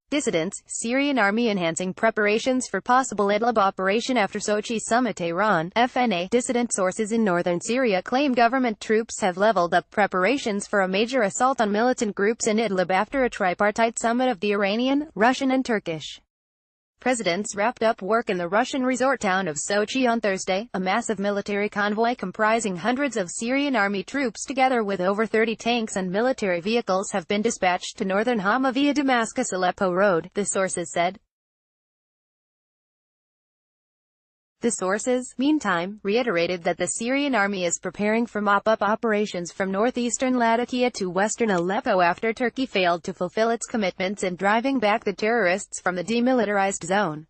Dissidents, Syrian Army Enhancing Preparations for Possible Idlib Operation After Sochi SummitTEHRAN, FNA. Dissident sources in northern Syria claim government troops have leveled up preparations for a major assault on militant groups in Idlib after a tripartite summit of the Iranian, Russian and Turkish presidents wrapped up work in the Russian resort town of Sochi on Thursday. A massive military convoy comprising hundreds of Syrian army troops together with over 30 tanks and military vehicles have been dispatched to northern Hama via Damascus-Aleppo road, the sources said. The sources, meantime, reiterated that the Syrian army is preparing for mop-up operations from northeastern Latakia to western Aleppo after Turkey failed to fulfill its commitments in driving back the terrorists from the demilitarized zone.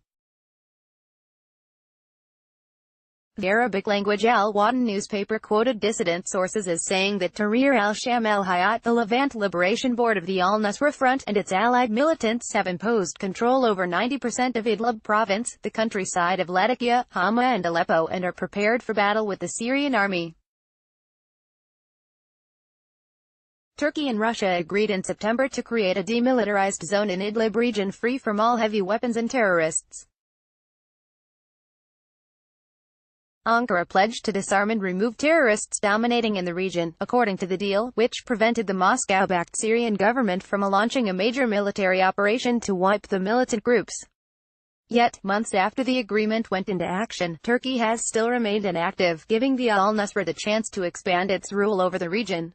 The Arabic-language Al-Watan newspaper quoted dissident sources as saying that Tahrir al-Sham al-Hayat, the Levant Liberation Board of the Al-Nusra Front, and its allied militants have imposed control over 90% of Idlib province, the countryside of Latakia, Hama and Aleppo, and are prepared for battle with the Syrian army. Turkey and Russia agreed in September to create a demilitarized zone in Idlib region free from all heavy weapons and terrorists. Ankara pledged to disarm and remove terrorists dominating in the region, according to the deal, which prevented the Moscow-backed Syrian government from launching a major military operation to wipe the militant groups. Yet, months after the agreement went into action, Turkey has still remained inactive, giving the al-Nusra the chance to expand its rule over the region.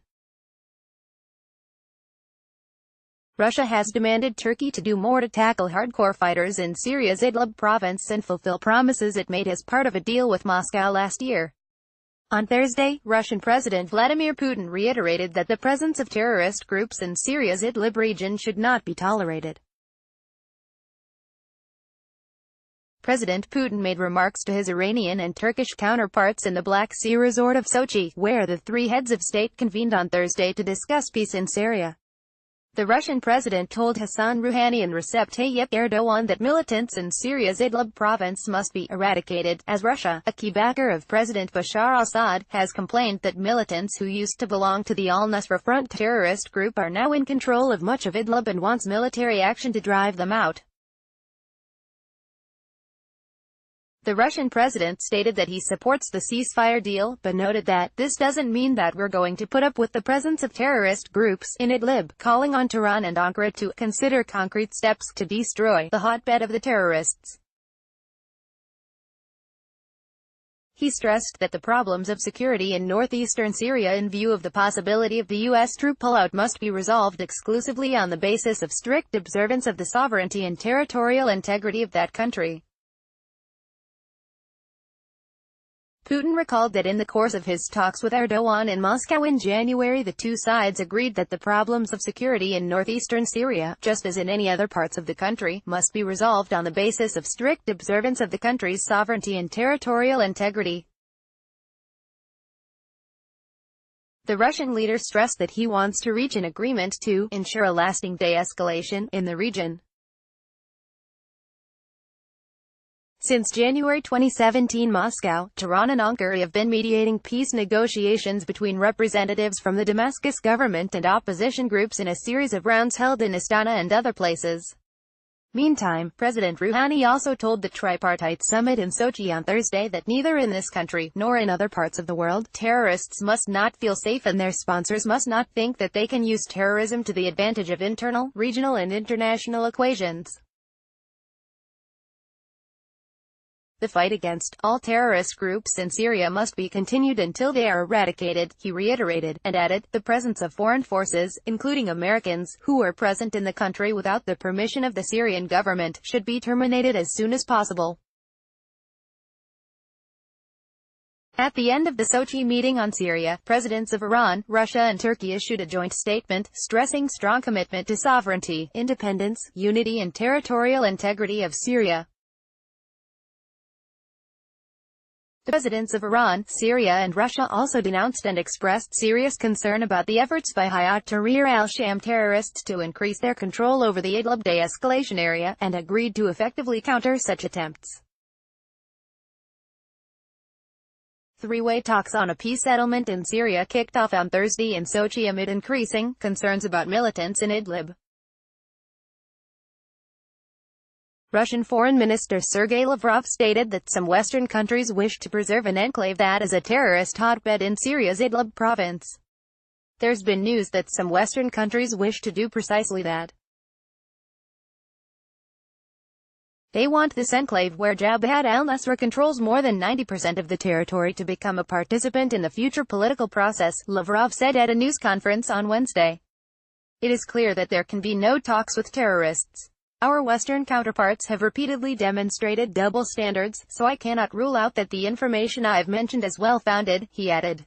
Russia has demanded Turkey to do more to tackle hardcore fighters in Syria's Idlib province and fulfill promises it made as part of a deal with Moscow last year. On Thursday, Russian President Vladimir Putin reiterated that the presence of terrorist groups in Syria's Idlib region should not be tolerated. President Putin made remarks to his Iranian and Turkish counterparts in the Black Sea resort of Sochi, where the three heads of state convened on Thursday to discuss peace in Syria. The Russian president told Hassan Rouhani and Recep Tayyip Erdogan that militants in Syria's Idlib province must be eradicated, as Russia, a key backer of President Bashar al-Assad, has complained that militants who used to belong to the al-Nusra Front terrorist group are now in control of much of Idlib and wants military action to drive them out. The Russian president stated that he supports the ceasefire deal, but noted that, "This doesn't mean that we're going to put up with the presence of terrorist groups in Idlib," calling on Tehran and Ankara to consider concrete steps to destroy the hotbed of the terrorists. He stressed that the problems of security in northeastern Syria in view of the possibility of the U.S. troop pullout must be resolved exclusively on the basis of strict observance of the sovereignty and territorial integrity of that country. Putin recalled that in the course of his talks with Erdogan in Moscow in January, the two sides agreed that the problems of security in northeastern Syria, just as in any other parts of the country, must be resolved on the basis of strict observance of the country's sovereignty and territorial integrity. The Russian leader stressed that he wants to reach an agreement to ensure a lasting de-escalation in the region. Since January 2017, Moscow, Tehran and Ankara have been mediating peace negotiations between representatives from the Damascus government and opposition groups in a series of rounds held in Astana and other places. Meantime, President Rouhani also told the tripartite summit in Sochi on Thursday that neither in this country, nor in other parts of the world, terrorists must not feel safe and their sponsors must not think that they can use terrorism to the advantage of internal, regional and international equations. The fight against all terrorist groups in Syria must be continued until they are eradicated, he reiterated, and added, the presence of foreign forces, including Americans, who are present in the country without the permission of the Syrian government, should be terminated as soon as possible. At the end of the Sochi meeting on Syria, presidents of Iran, Russia and Turkey issued a joint statement, stressing strong commitment to sovereignty, independence, unity and territorial integrity of Syria. The presidents of Iran, Syria and Russia also denounced and expressed serious concern about the efforts by Hayat Tahrir al-Sham terrorists to increase their control over the Idlib de-escalation area, and agreed to effectively counter such attempts. Three-way talks on a peace settlement in Syria kicked off on Thursday in Sochi amid increasing concerns about militants in Idlib. Russian Foreign Minister Sergei Lavrov stated that some Western countries wish to preserve an enclave that is a terrorist hotbed in Syria's Idlib province. There's been news that some Western countries wish to do precisely that. They want this enclave where Jabhat al-Nusra controls more than 90% of the territory to become a participant in the future political process, Lavrov said at a news conference on Wednesday. It is clear that there can be no talks with terrorists. Our Western counterparts have repeatedly demonstrated double standards, so I cannot rule out that the information I've mentioned is well-founded, he added.